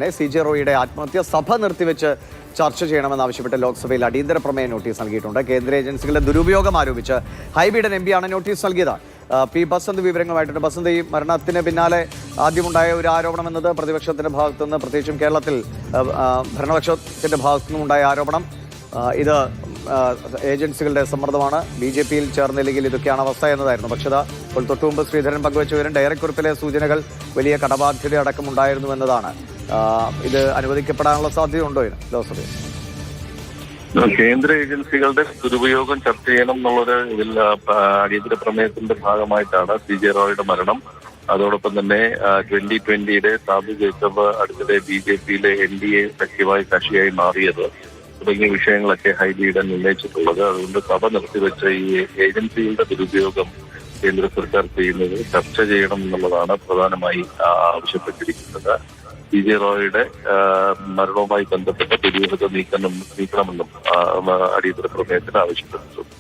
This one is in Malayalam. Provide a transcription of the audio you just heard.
CJ റോയിയുടെ ആത്മഹത്യ സഭ നിർത്തിവെച്ച് ചർച്ച ചെയ്യണമെന്നാവശ്യപ്പെട്ട് ലോക്സഭയിൽ അടിയന്തര പ്രമേയ നോട്ടീസ് നൽകിയിട്ടുണ്ട്. കേന്ദ്ര ഏജൻസികളുടെ ദുരുപയോഗം ആരോപിച്ച് ഹൈബിയുടെ എംപിയാണ് നോട്ടീസ് നൽകിയത്. പി ബസന്ത് വിവരങ്ങളുമായിട്ടുണ്ട്. ബസന്ത്, ഈ മരണത്തിന് പിന്നാലെ ആദ്യമുണ്ടായ ഒരു ആരോപണം എന്നത് പ്രതിപക്ഷത്തിന്റെ ഭാഗത്തുനിന്ന്, പ്രത്യേകിച്ചും കേരളത്തിൽ ഭരണപക്ഷത്തിന്റെ ഭാഗത്തുനിന്നും ഉണ്ടായ ആരോപണം ഇത് ഏജൻസികളുടെ സമ്മർദ്ദമാണ്, BJP-യിൽ ചേർന്നില്ലെങ്കിൽ ഇതൊക്കെയാണ് അവസ്ഥ എന്നതായിരുന്നു. പക്ഷേ ഇപ്പോൾ തൊട്ടുമുമ്പ് ശ്രീധരൻ പങ്കുവച്ച വിവരം ഡയറക്കുറിപ്പിലെ സൂചനകൾ വലിയ കടബാധ്യത അടക്കമുണ്ടായിരുന്നു എന്നതാണ്. ഇത് അനുവദിക്കപ്പെടാനുള്ള സാധ്യതയുണ്ടോ ലോക്സഭയിൽ? കേന്ദ്ര ഏജൻസികളുടെ ദുരുപയോഗം ചർച്ച ചെയ്യണം എന്നുള്ളൊരു അടിയന്തര പ്രമേയത്തിന്റെ ഭാഗമായിട്ടാണ് CJ റോയിയുടെ മരണം. അതോടൊപ്പം തന്നെ 2020 സാബു ജേക്കബ് അടുത്തിടെ BJP-യിലെ NDA സഖ്യമായ കക്ഷിയായി മാറിയത് തുടങ്ങിയ വിഷയങ്ങളൊക്കെ ഹൈബിയുടെ ഉന്നയിച്ചിട്ടുള്ളത്. അതുകൊണ്ട് സഭ നിർത്തിവെച്ച ഈ ഏജൻസികളുടെ ദുരുപയോഗം കേന്ദ്ര സർക്കാർ ചെയ്യുന്നത് ചർച്ച ചെയ്യണം എന്നുള്ളതാണ് പ്രധാനമായി ആവശ്യപ്പെട്ടിരിക്കുന്നത്. CJ റോയിയുടെ മരണവുമായി ബന്ധപ്പെട്ട ദുരൂഹത നീക്കണമെന്നും അടിയന്തര പ്രമേയത്തിന് ആവശ്യപ്പെട്ടിട്ടുണ്ട്.